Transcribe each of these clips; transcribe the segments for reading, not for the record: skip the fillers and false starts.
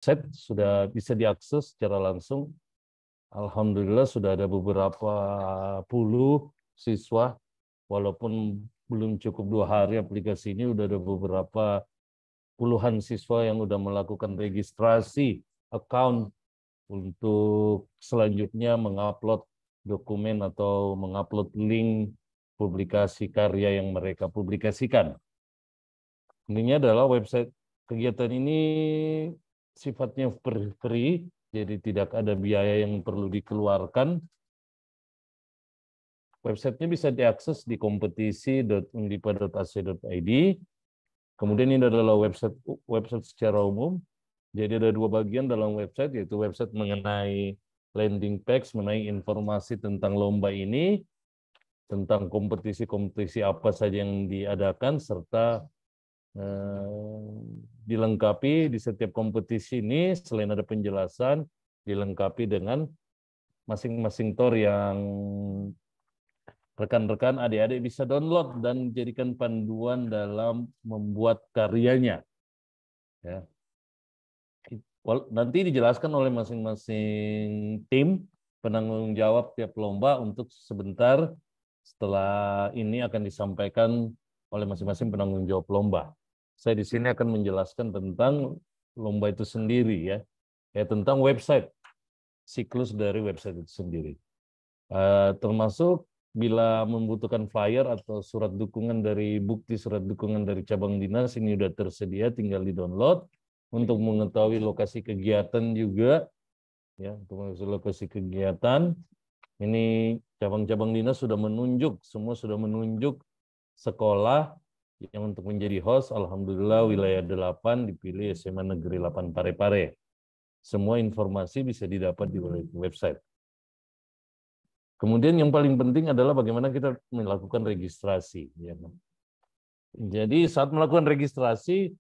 website sudah bisa diakses secara langsung. Alhamdulillah sudah ada beberapa puluh siswa, walaupun belum cukup 2 hari aplikasi ini, udah ada beberapa puluhan siswa yang udah melakukan registrasi account untuk selanjutnya mengupload dokumen atau mengupload link publikasi karya yang mereka publikasikan. Ini adalah website kegiatan ini sifatnya free, jadi tidak ada biaya yang perlu dikeluarkan. Websitenya bisa diakses di kompetisi.undipa.ac.id. Kemudian ini adalah website secara umum. Jadi ada 2 bagian dalam website, yaitu website mengenai landing page, mengenai informasi tentang lomba ini, tentang kompetisi-kompetisi apa saja yang diadakan, serta dilengkapi di setiap kompetisi ini, selain ada penjelasan, dilengkapi dengan masing-masing tour yang rekan-rekan adik-adik bisa download dan jadikan panduan dalam membuat karyanya. Ya. Nanti dijelaskan oleh masing-masing tim penanggung jawab tiap lomba untuk sebentar setelah ini akan disampaikan oleh masing-masing penanggung jawab lomba. Saya di sini akan menjelaskan tentang lomba itu sendiri ya tentang website, siklus dari website itu sendiri. Termasuk bila membutuhkan flyer atau surat dukungan dari bukti surat dukungan dari cabang dinas, ini sudah tersedia, tinggal di-download. Untuk mengetahui lokasi kegiatan juga, ya, untuk mengetahui lokasi kegiatan, ini cabang-cabang dinas sudah menunjuk, semua sudah menunjuk sekolah yang untuk menjadi host. Alhamdulillah wilayah 8 dipilih SMA Negeri 8 Parepare. Semua informasi bisa didapat di website. Kemudian yang paling penting adalah bagaimana kita melakukan registrasi. Jadi saat melakukan registrasi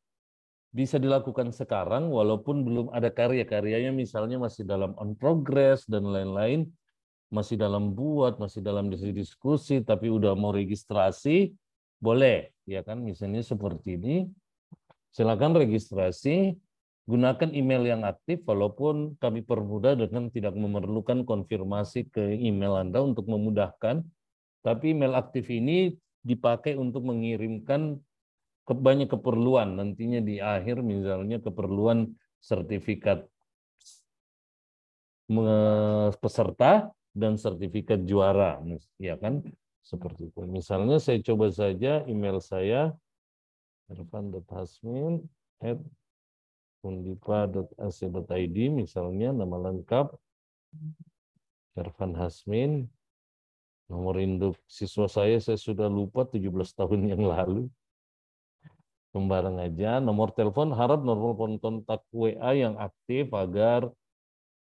bisa dilakukan sekarang walaupun belum ada karya-karyanya, misalnya masih dalam on progress dan lain-lain, masih dalam buat, masih dalam diskusi, tapi udah mau registrasi, boleh, ya kan? Misalnya seperti ini, silakan registrasi, gunakan email yang aktif, walaupun kami permudah dengan tidak memerlukan konfirmasi ke email Anda untuk memudahkan, tapi email aktif ini dipakai untuk mengirimkan banyak keperluan nantinya di akhir, misalnya keperluan sertifikat peserta dan sertifikat juara, ya kan, seperti itu. Misalnya saya coba saja email saya irfan.hasmin@undipa.ac.id, misalnya nama lengkap Irfan Hasmin, nomor induk siswa saya sudah lupa 17 tahun yang lalu. Sembarang aja, nomor telepon harap nomor kontak WA yang aktif agar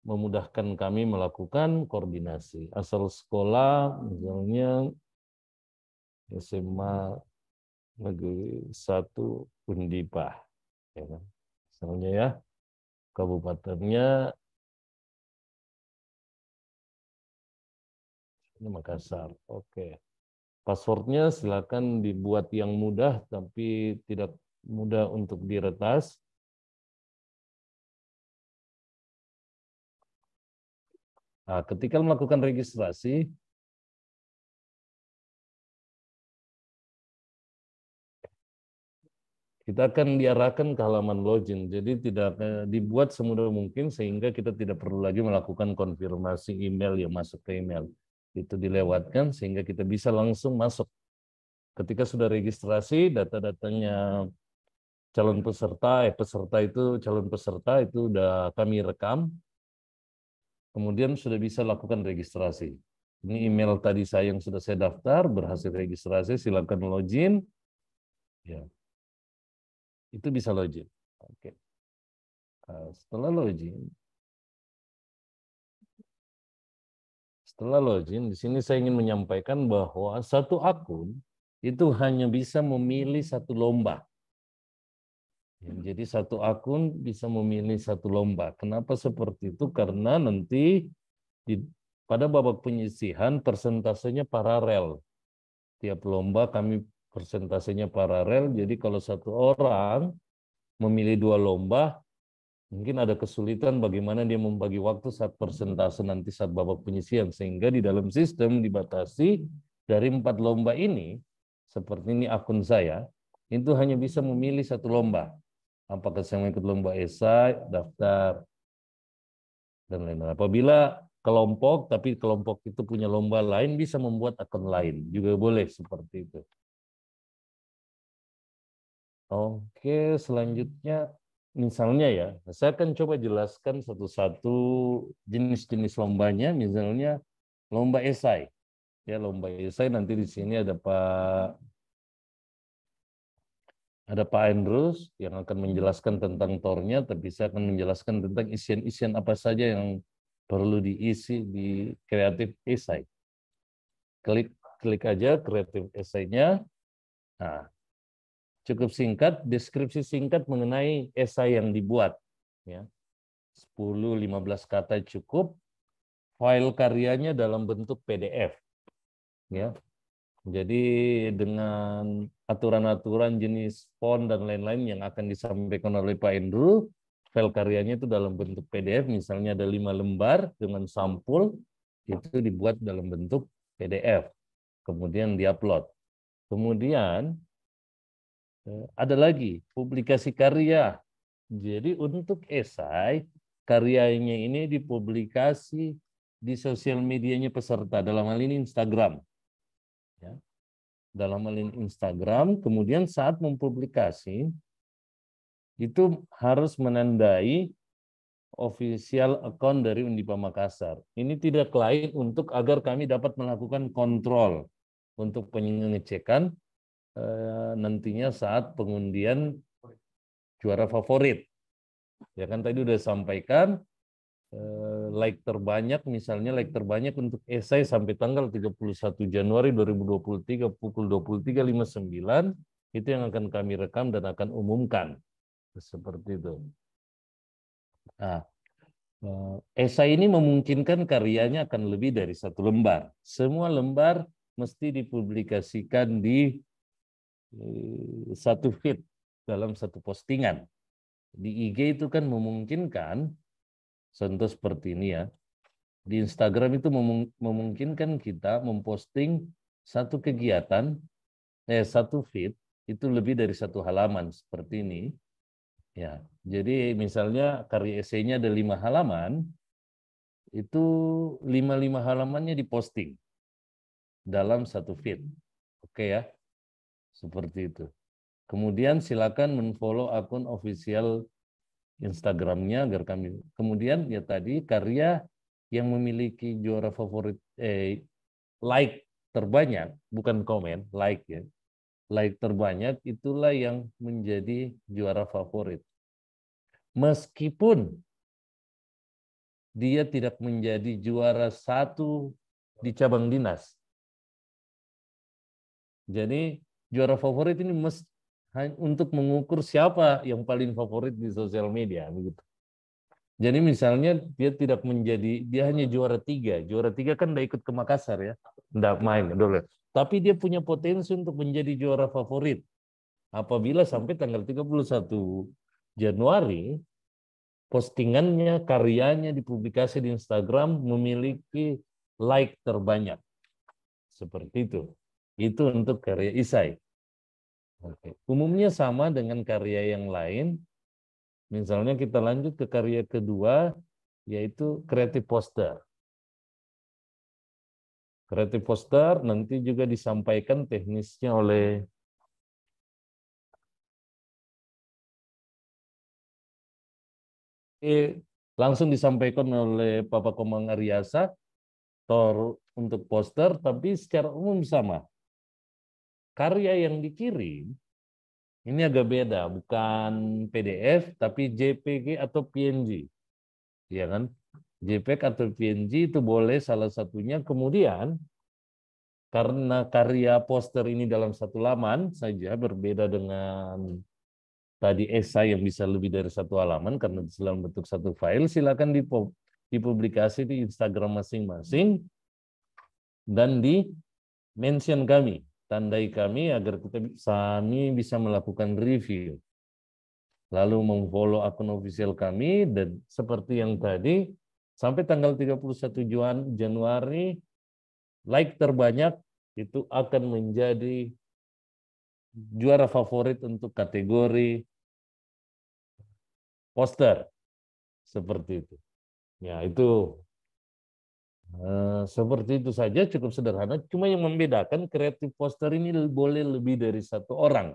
memudahkan kami melakukan koordinasi. Asal sekolah, misalnya SMA Negeri 1 Undipa, ya kan? Misalnya ya, kabupatennya ini Makassar. Oke. Passwordnya silakan dibuat yang mudah, tapi tidak mudah untuk diretas. Nah, ketika melakukan registrasi, kita akan diarahkan ke halaman login. Jadi tidak dibuat semudah mungkin sehingga kita tidak perlu lagi melakukan konfirmasi email yang masuk ke email. Itu dilewatkan sehingga kita bisa langsung masuk. Ketika sudah registrasi, data-datanya calon peserta, calon peserta itu udah kami rekam. Kemudian sudah bisa lakukan registrasi. Ini email tadi saya yang sudah saya daftar, berhasil registrasi, silakan login. Ya. Itu bisa login. Oke. Setelah login, di sini saya ingin menyampaikan bahwa satu akun itu hanya bisa memilih satu lomba. Jadi satu akun bisa memilih satu lomba. Kenapa seperti itu? Karena nanti pada babak penyisihan persentasenya paralel. Tiap lomba kami persentasenya paralel. Jadi kalau satu orang memilih 2 lomba, Mungkin ada kesulitan bagaimana dia membagi waktu saat persentase nanti saat babak penyisian, sehingga di dalam sistem dibatasi dari 4 lomba ini, seperti ini akun saya, itu hanya bisa memilih 1 lomba. Apakah saya mau ikut lomba esai, daftar, dan lain-lain. Apabila kelompok, tapi kelompok itu punya lomba lain, bisa membuat akun lain. Juga boleh seperti itu. Oke, selanjutnya misalnya ya, saya akan coba jelaskan satu-satu jenis-jenis lombanya. Misalnya lomba esai. Ya, lomba esai nanti di sini ada Pak Andrews yang akan menjelaskan tentang tornya, tapi saya akan menjelaskan tentang isian-isian apa saja yang perlu diisi di kreatif esai. Klik aja kreatif esainya. Nah, cukup singkat, deskripsi singkat mengenai esai yang dibuat. Ya. 10-15 kata cukup. File karyanya dalam bentuk PDF. Ya. Jadi dengan aturan-aturan jenis font dan lain-lain yang akan disampaikan oleh Pak Andrew, file karyanya itu dalam bentuk PDF, misalnya ada 5 lembar dengan sampul, itu dibuat dalam bentuk PDF. Kemudian diupload. Kemudian ada lagi publikasi karya. Jadi untuk esai, karyanya ini dipublikasi di sosial medianya peserta, dalam hal ini Instagram. Ya. Dalam hal ini Instagram, kemudian saat mempublikasi, itu harus menandai official account dari Undipa Makassar. Ini tidak lain untuk agar kami dapat melakukan kontrol untuk pengecekan nantinya saat pengundian juara favorit. Ya kan tadi udah sampaikan like terbanyak, misalnya like terbanyak untuk esai sampai tanggal 31 Januari 2023 pukul 23.59 itu yang akan kami rekam dan akan umumkan. Seperti itu. Nah, esai ini memungkinkan karyanya akan lebih dari 1 lembar. Semua lembar mesti dipublikasikan di 1 feed dalam 1 postingan. Di IG itu kan memungkinkan, contoh seperti ini ya, di Instagram itu memungkinkan kita memposting 1 kegiatan, 1 feed, itu lebih dari 1 halaman, seperti ini. Ya, jadi misalnya karya esainya ada 5 halaman, itu 5 halamannya diposting dalam 1 feed. Oke ya, seperti itu. Kemudian silakan menfollow akun official Instagramnya agar kami. Kemudian ya tadi karya yang memiliki juara favorit like terbanyak, bukan komen, like ya. Like terbanyak itulah yang menjadi juara favorit. Meskipun dia tidak menjadi juara 1 di cabang dinas. Jadi juara favorit ini untuk mengukur siapa yang paling favorit di sosial media begitu. Jadi misalnya dia tidak menjadi, dia hanya juara 3. Juara 3 kan udah ikut ke Makassar ya. Nggak main dulu. Tapi dia punya potensi untuk menjadi juara favorit. Apabila sampai tanggal 31 Januari, postingannya, karyanya dipublikasi di Instagram memiliki like terbanyak. Seperti itu. Itu untuk karya esai. Oke. Umumnya sama dengan karya yang lain. Misalnya kita lanjut ke karya kedua, yaitu kreatif poster. Kreatif poster nanti juga disampaikan teknisnya oleh langsung disampaikan oleh Bapak Komang Aryasa untuk poster, tapi secara umum sama. Karya yang dikirim ini agak beda, bukan PDF tapi JPG atau PNG. Ya kan? JPEG atau PNG itu boleh salah satunya. Kemudian karena karya poster ini dalam 1 laman saja, berbeda dengan tadi esai yang bisa lebih dari 1 halaman karena dalam bentuk 1 file, silakan dipublikasi di Instagram masing-masing dan di mention kami, tandai kami agar kami bisa melakukan review. lalu memfollow akun official kami, dan seperti yang tadi, sampai tanggal 31 Januari, like terbanyak itu akan menjadi juara favorit untuk kategori poster, seperti itu. Ya, itu seperti itu saja, cukup sederhana. Cuma yang membedakan, kreatif poster ini boleh lebih dari satu orang.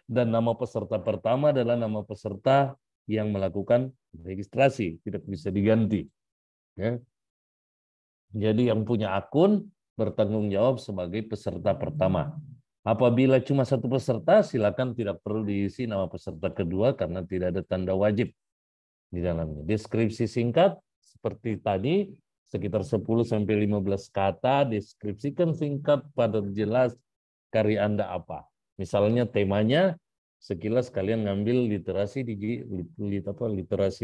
Dan nama peserta pertama adalah nama peserta yang melakukan registrasi, tidak bisa diganti. Ya. Jadi yang punya akun bertanggung jawab sebagai peserta pertama. Apabila cuma satu peserta, silakan tidak perlu diisi nama peserta kedua karena tidak ada tanda wajib di dalamnya. Deskripsi singkat seperti tadi, sekitar 10-15 kata, deskripsikan singkat, padat, jelas karya Anda apa. Misalnya temanya, sekilas kalian ngambil literasi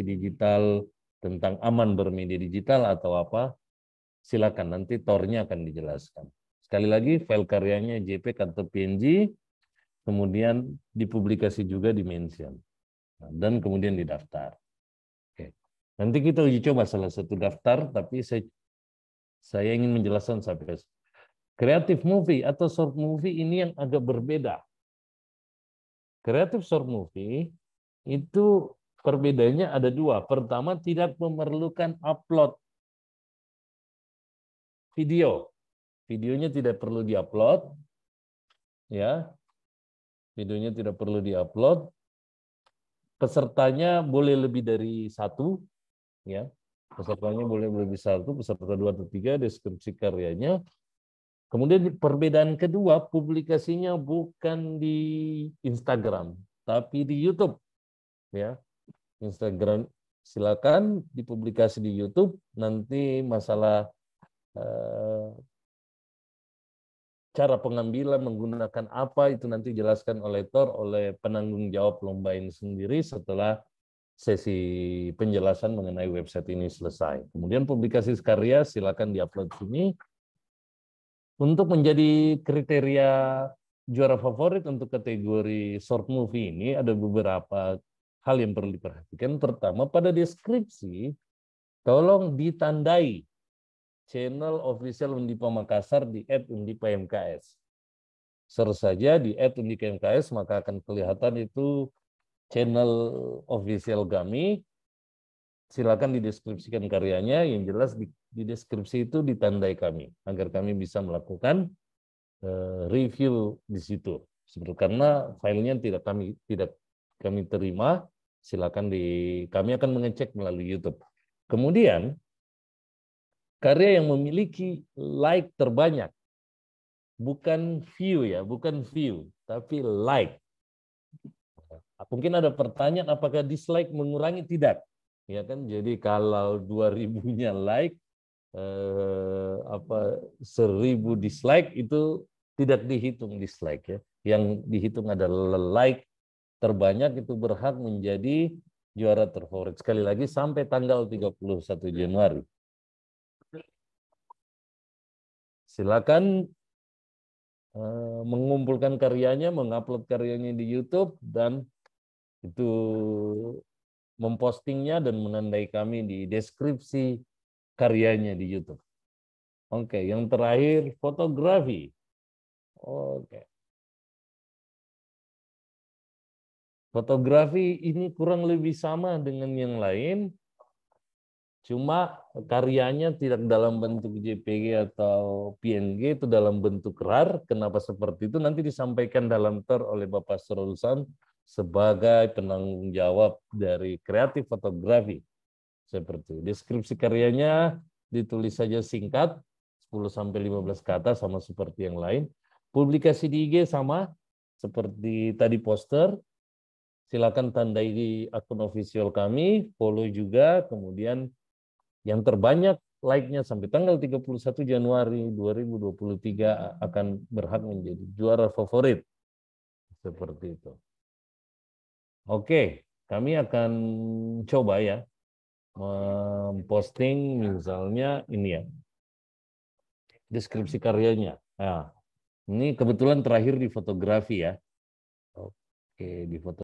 digital tentang aman bermedia digital atau apa, silakan, nanti tornya akan dijelaskan. Sekali lagi, file karyanya JPEG atau PNG, kemudian dipublikasi juga di mention, dan kemudian didaftar. Oke. Nanti kita uji coba salah satu daftar, tapi saya ingin menjelaskan sampai creative movie atau short movie ini yang agak berbeda. Creative short movie itu perbedaannya ada dua. Pertama, tidak memerlukan upload video. Videonya tidak perlu diupload, ya. Videonya tidak perlu diupload. Pesertanya boleh lebih dari satu, ya. Pesertanya boleh lebih satu, peserta 2 atau 3, deskripsi karyanya. Kemudian perbedaan kedua, publikasinya bukan di Instagram, tapi di YouTube, ya. Instagram silakan dipublikasi di YouTube. Nanti masalah cara pengambilan menggunakan apa itu nanti jelaskan oleh penanggung jawab lomba ini sendiri setelah sesi penjelasan mengenai website ini selesai. Kemudian publikasi karya silakan diupload sini. Untuk menjadi kriteria juara favorit untuk kategori short movie ini ada beberapa hal yang perlu diperhatikan. Pertama, pada deskripsi tolong ditandai channel official Undipa Makassar di @undipamks. Search saja di @undipamks, maka akan kelihatan itu channel official kami. Silakan dideskripsikan karyanya, yang jelas di deskripsi itu ditandai kami agar kami bisa melakukan review di situ. Karena filenya tidak kami terima, silakan kami akan mengecek melalui YouTube. Kemudian karya yang memiliki like terbanyak, bukan view ya, bukan view, tapi like. Mungkin ada pertanyaan, apakah dislike mengurangi? Tidak. Ya kan, jadi kalau 2000-nya like, 1000 dislike itu tidak dihitung dislike ya. Yang dihitung adalah like terbanyak, itu berhak menjadi juara terfavorit. Sekali lagi sampai tanggal 31 Januari. Silakan mengumpulkan karyanya, mengupload karyanya di YouTube, dan itu mempostingnya dan menandai kami di deskripsi karyanya di YouTube. Oke, yang terakhir fotografi. Oke. Fotografi ini kurang lebih sama dengan yang lain, cuma karyanya tidak dalam bentuk JPG atau PNG, itu dalam bentuk RAR. Kenapa seperti itu? Nanti disampaikan dalam TOR oleh Bapak Surulsan sebagai penanggung jawab dari kreatif fotografi. Seperti itu. Deskripsi karyanya ditulis saja singkat, 10-15 kata, sama seperti yang lain. Publikasi di IG sama, seperti tadi poster. Silakan tandai di akun official kami, follow juga, kemudian yang terbanyak like-nya sampai tanggal 31 Januari 2023 akan berhak menjadi juara favorit. Seperti itu. Oke, kami akan coba ya memposting misalnya ini ya, deskripsi karyanya. Nah, ini kebetulan terakhir di fotografi ya. Oke, di foto